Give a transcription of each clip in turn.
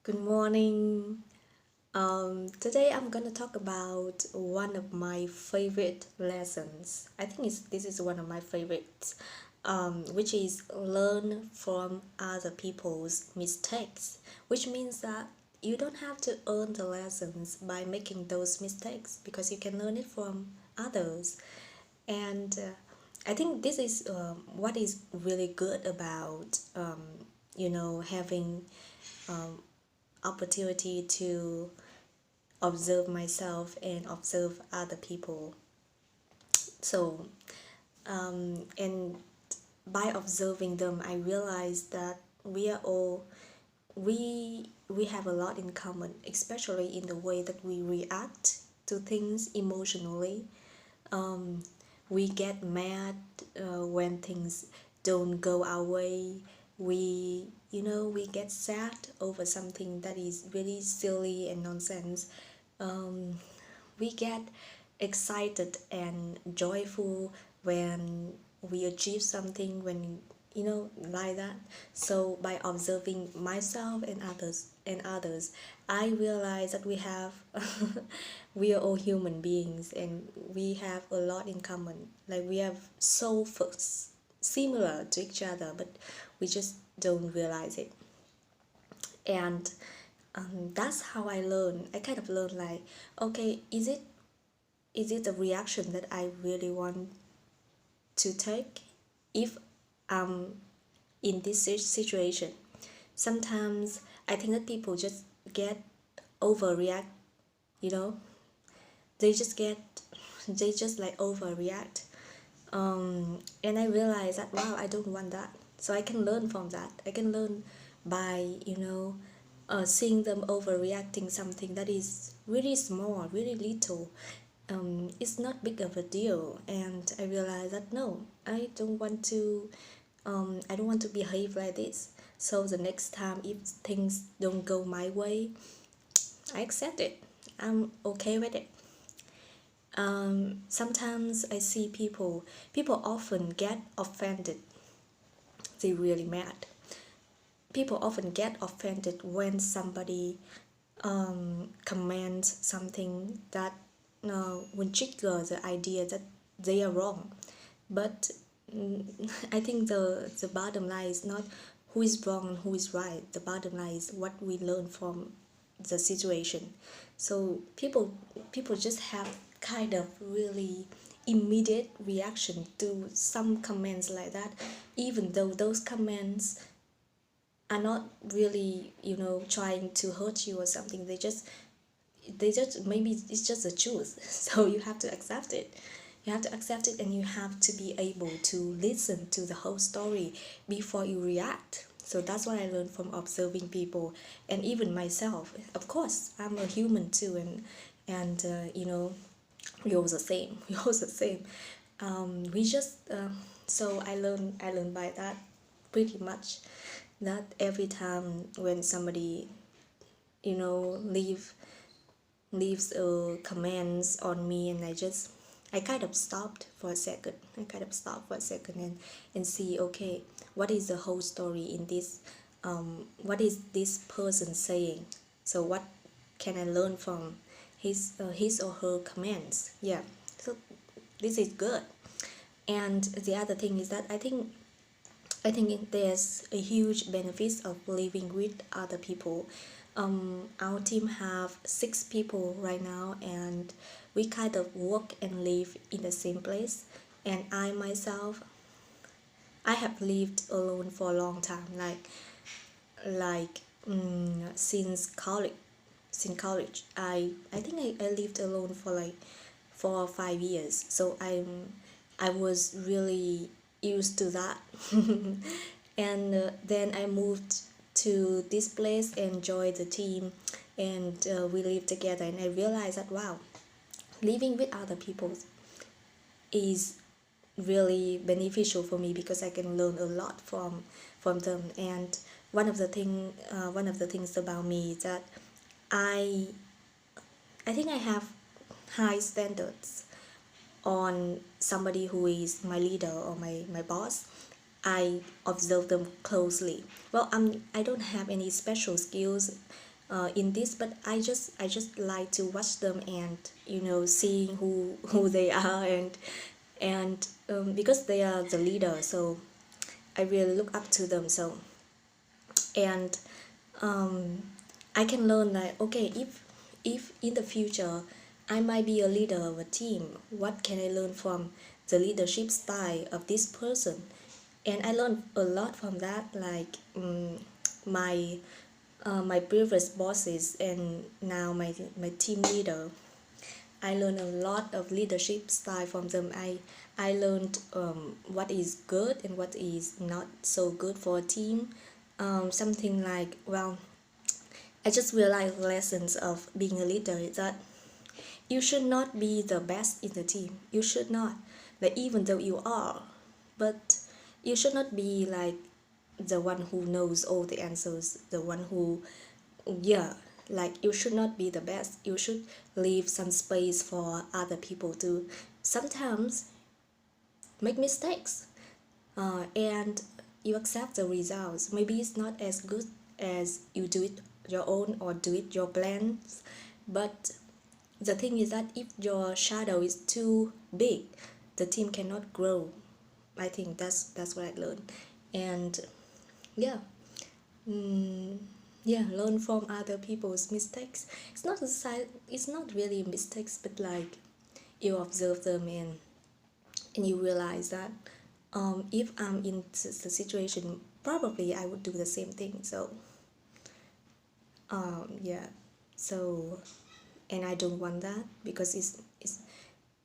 Good morning. Today I'm gonna talk about one of my favorite lessons. I think this is one of my favorites, which is learn from other people's mistakes, which means that you don't have to earn the lessons by making those mistakes because you can learn it from others. And I think this is what is really good about having opportunity to observe myself and observe other people. So, and by observing them, I realized that we are all we have a lot in common, especially in the way that we react to things emotionally. Um, we get mad when things don't go our way. We get sad over something that is really silly and nonsense. um, we get excited and joyful when we achieve something, when like that. So by observing myself and others, I realize that we have we are all human beings and we have a lot in common. Like we have so similar to each other, but we just don't realize it. And that's how I learn. I kind of learn like, okay, is it a reaction that I really want to take if I'm in this situation? Sometimes I think that people just get overreact, you know, they just get, they just like overreact. And I realize that, wow, I don't want that. So I can learn from that. I can learn by, seeing them overreacting something that is really small, really little. It's not big of a deal, and I realized that no, I don't want to behave like this. So the next time, if things don't go my way, I accept it. I'm okay with it. Sometimes I see people often get offended. They really mad. People often get offended when somebody comments something that will trigger the idea that they are wrong. But I think the bottom line is not who is wrong and who is right. The bottom line is what we learn from the situation. So people just have kind of really immediate reaction to some comments like that, even though those comments are not really trying to hurt you or something. They just maybe it's just the truth. So you have to accept it. You have to accept it, and you have to be able to listen to the whole story before you react. So that's what I learned from observing people, and even myself. Of course, I'm a human too, and we all the same. We all the same. We just so I learned by that pretty much, that every time when somebody leaves comments on me, and I kind of stopped for a second. And see, okay, what is the whole story in this? What is this person saying? So what can I learn from his or her comments? Yeah. So this is good. And the other thing is that I think there's a huge benefit of living with other people. Our team have 6 people right now, and we kind of work and live in the same place. And I myself, I have lived alone for a long time, since college. Since college, I think I lived alone for like 4 or 5 years. So I was really used to that. And then I moved to this place and joined the team, and we lived together. And I realized that, wow, living with other people is really beneficial for me because I can learn a lot from them. And one of the things about me is that I I think I have high standards on somebody who is my leader or my boss. I observe them closely. Well, I don't have any special skills in this, but I just like to watch them and seeing who they are, and because they are the leader, so I really look up to them. So and um, I can learn that, okay, if in the future I might be a leader of a team, what can I learn from the leadership style of this person? And I learned a lot from that, like my my previous bosses and now my team leader. I learned a lot of leadership style from them. I learned what is good and what is not so good for a team. Something like, well, I just realized lessons of being a leader is that you should not be the best in the team. You should not, like, even though you are, but you should not be like the one who knows all the answers, the one who, yeah, like, you should not be the best. You should leave some space for other people to sometimes make mistakes, and you accept the results. Maybe it's not as good as you do it your own or do it your plans, but the thing is that if your shadow is too big, the team cannot grow. I think that's what I learned. And yeah, mm, yeah, learn from other people's mistakes. It's not really mistakes, but like you observe them, and you realize that if I'm in the situation, probably I would do the same thing. So yeah, so, and I don't want that because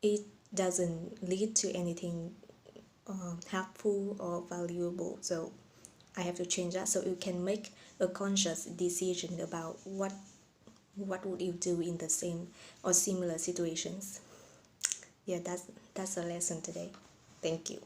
it doesn't lead to anything helpful or valuable. So I have to change that, so you can make a conscious decision about what would you do in the same or similar situations. Yeah, that's a lesson today. Thank you.